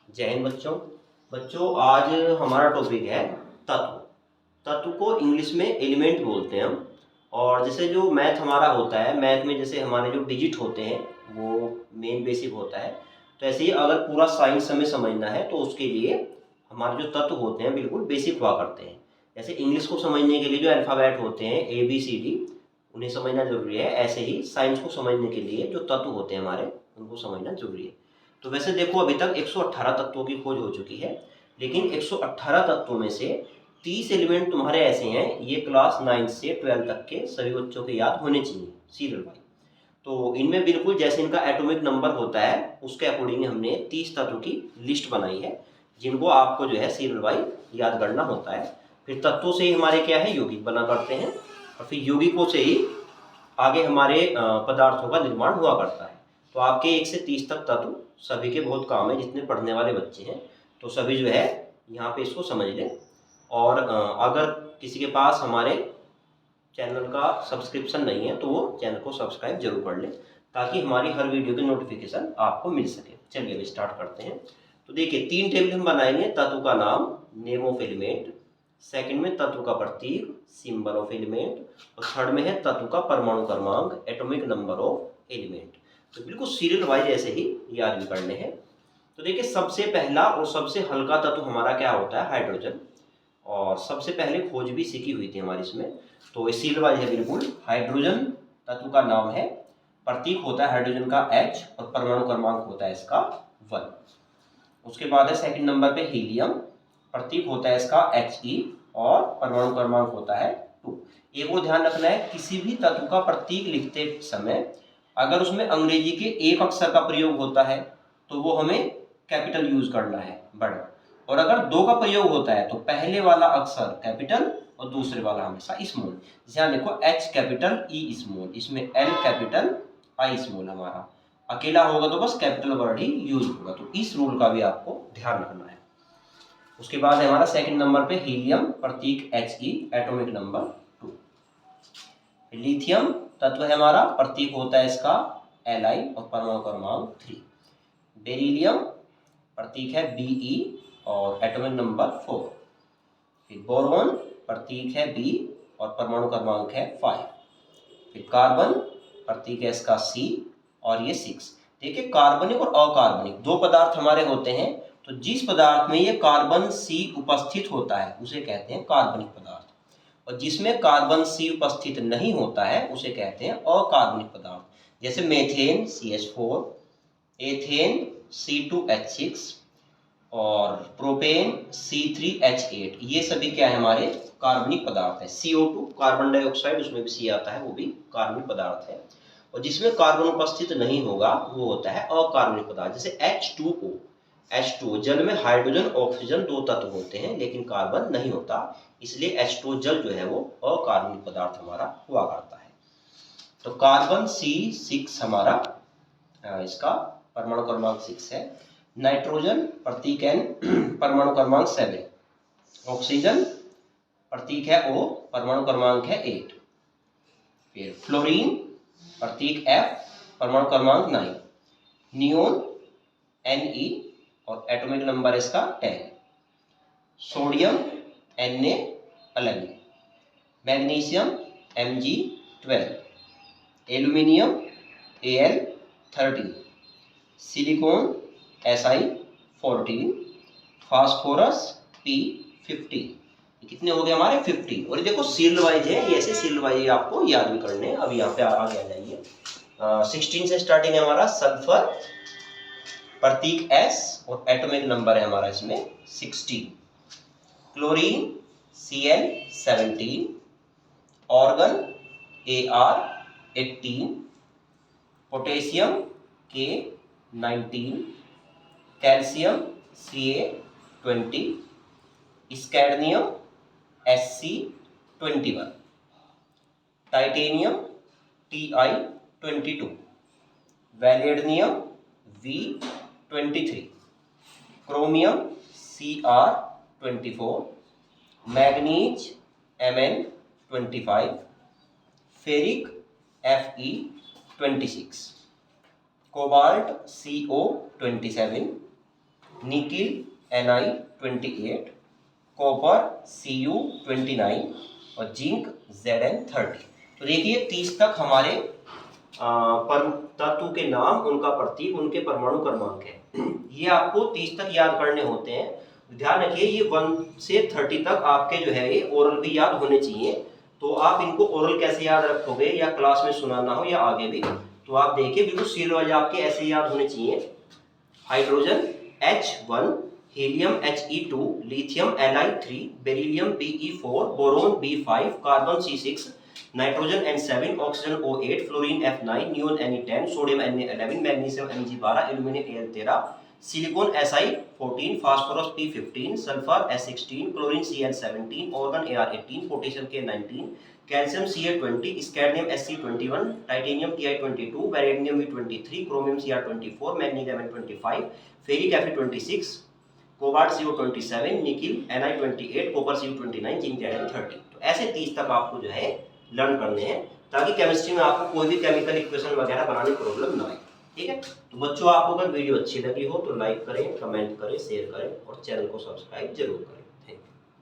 जय हिंद बच्चों। बच्चों आज हमारा टॉपिक है तत्व। तत्व को इंग्लिश में एलिमेंट बोलते हैं हम। और जैसे जो मैथ हमारा होता है, मैथ में जैसे हमारे जो डिजिट होते हैं वो मेन बेसिक होता है। तो ऐसे ही अगर पूरा साइंस हमें समझना है तो उसके लिए हमारे जो तत्व होते हैं बिल्कुल बेसिक हुआ करते हैं। जैसे इंग्लिश को समझने के लिए जो अल्फ़ाबेट होते हैं ABCD, उन्हें समझना जरूरी है। ऐसे ही साइंस को समझने के लिए जो तत्व होते हैं हमारे, उनको समझना जरूरी है। तो वैसे देखो अभी तक 118 तत्वों की खोज हो चुकी है, लेकिन 118 तत्वों में से 30 एलिमेंट तुम्हारे ऐसे हैं, ये क्लास 9 से 12 तक के सभी बच्चों के याद होने चाहिए सीरियल वाइज। तो इनमें बिल्कुल जैसे इनका एटॉमिक नंबर होता है उसके अकॉर्डिंग हमने 30 तत्वों की लिस्ट बनाई है, जिनको आपको जो है सीरियल वाइज याद करना होता है। फिर तत्वों से ही हमारे क्या है, यौगिक बना करते हैं, और फिर यौगिकों से ही आगे हमारे पदार्थों का निर्माण हुआ करता है। तो आपके 1 से 30 तक तत्व सभी के बहुत काम है, जितने पढ़ने वाले बच्चे हैं तो सभी जो है यहाँ पे इसको समझ लें। और अगर किसी के पास हमारे चैनल का सब्सक्रिप्शन नहीं है तो वो चैनल को सब्सक्राइब जरूर कर लें, ताकि हमारी हर वीडियो की नोटिफिकेशन आपको मिल सके। चलिए अभी स्टार्ट करते हैं। तो देखिए 3 टेबल हम बनाएंगे। तत्व का नाम, नेम ऑफ एलिमेंट, सेकंड में तत्व का प्रतीक, सिंबल ऑफ एलिमेंट, और थर्ड में है तत्व का परमाणु क्रमांक, एटॉमिक नंबर ऑफ एलिमेंट। तो बिल्कुल सीरियल वाइज ऐसे ही याद भी करने हैं। तो देखिए सबसे पहला और सबसे हल्का तत्व हमारा क्या होता है, हाइड्रोजन। और सबसे पहले खोज भी सीखी हुई थी हमारी इसमें, तो सीरियल वाइज है बिल्कुल। हाइड्रोजन तत्व का नाम है, प्रतीक होता है हाइड्रोजन का H, और परमाणु क्रमांक होता है इसका 1। उसके बाद है सेकंड नंबर पे हीलियम, प्रतीक होता है इसका He, और परमाणु क्रमांक होता है 2। एक वो ध्यान रखना है, किसी भी तत्व का प्रतीक लिखते समय अगर उसमें अंग्रेजी के एक अक्षर का प्रयोग होता है तो वो हमें कैपिटल यूज करना है, बड़ा। और अगर 2 का प्रयोग होता है तो पहले वाला अक्षर कैपिटल और दूसरे वाला हमेशा स्मॉल। जहाँ देखो H कैपिटल E स्मॉल, इसमें L कैपिटल I स्मॉल हमारा। अकेला होगा तो बस कैपिटल वर्ड ही यूज होगा। तो इस रूल का भी आपको ध्यान रखना है। उसके बाद है हमारा सेकंड नंबर पे हीलियम, प्रतीक He, एटॉमिक नंबर 2। लिथियम तत्व है हमारा, प्रतीक होता है इसका Li, और परमाणु क्रमांक 3। बेरिलियम प्रतीक है Be, और एटॉमिक नंबर 4। फिर बोरॉन प्रतीक है B, और परमाणु क्रमांक है 5। फिर कार्बन प्रतीक है इसका C, और ये 6। देखिए कार्बनिक और अकार्बनिक 2 पदार्थ हमारे होते हैं, तो जिस पदार्थ में ये कार्बन C उपस्थित होता है उसे कहते हैं कार्बनिक पदार्थ, और जिसमें कार्बन C उपस्थित नहीं होता है उसे कहते हैं अकार्बनिक पदार्थ। जैसे मेथेन CH4, एथेन C2H6, और प्रोपेन C3H8, ये सभी क्या है, हमारे कार्बनिक पदार्थ है। CO2 कार्बन डाइऑक्साइड, उसमें भी C आता है, वो भी कार्बनिक पदार्थ है। और जिसमें कार्बन उपस्थित नहीं होगा वो होता है अकार्बनिक पदार्थ। जैसे H2O जल में हाइड्रोजन ऑक्सीजन 2 तत्व होते हैं, लेकिन कार्बन नहीं होता, इसलिए H2O जल जो है वो अकार्बनिक पदार्थ हमारा हुआ करता है। तो कार्बन C6 हमारा इसका परमाणु क्रमांक 6 है। नाइट्रोजन प्रतीक N, परमाणु क्रमांक 7। ऑक्सीजन प्रतीक है O, परमाणु क्रमांक है 8। फिर फ्लोरीन प्रतीक F, परमाणु क्रमांक 9। नियोन Ne, और एटॉमिक नंबर इसका 10। सोडियम Na अलग है। Magnesium Mg12। Aluminium Al13। Silicon Si14। Phosphorus P15। कितने हो गए हमारे 50। और ये देखो सीरियल वाइज है, ये ऐसे सीरियल वाइज आपको याद भी करने हैं। अब यहाँ पे आगे आ जाइए। 16 से स्टार्टिंग है हमारा सल्फर, प्रतीक S, और एटॉमिक नंबर है हमारा इसमें 16। Chlorine Cl17। Argon Ar18। Potassium K19। Calcium Ca20। Scandium Sc21। Titanium Ti22। Vanadium V23। Chromium Cr24। Manganese Mn25। Ferric Fe26। Cobalt CO27। Nickel Ni28, copper Cu29 और zinc Zn30। तो देखिए 30 तक हमारे तत्व के नाम, उनका प्रतीक, उनके परमाणु क्रमांक है। ये आपको 30 तक याद करने होते हैं। ध्यान रखिए ये 1 से 30 तक आपके जो है ये ओरल भी याद होने चाहिए। तो आप इनको ओरल कैसे याद रखोगे, या क्लास में सुनाना हो या आगे भी, तो आप देखिए बिल्कुल सीरियल वाइज आपके ऐसे याद होने चाहिए। Hydrogen H1, helium He2, lithium Li3, beryllium Be4, boron B5, carbon C6, nitrogen N7, oxygen O8, fluorine F9, neon Ne10, sodium Na11, magnesium Mg12, aluminium Al13, silicon Si14, phosphorus P15, sulphur S16, chlorine Cl17, argon Ar18, potassium K19, calcium Ca20, scandium Sc21, titanium Ti22, वेरेनियम V23, chromium Cr24, magnesium Mn25, ferric Fe26, cobalt CO27, nickel Ni28, copper Cu29, zinc Zn30। तो ऐसे 30 तक आपको जो है learn करने हैं, ताकि केमिस्ट्री में आपको कोई भी केमिकल इक्वेशन वगैरह बनाने की प्रॉब्लम ना आए। ठीक है, तो बच्चों आपको अगर वीडियो अच्छी लगी हो तो लाइक करें, कमेंट करें, शेयर करें और चैनल को सब्सक्राइब जरूर करें।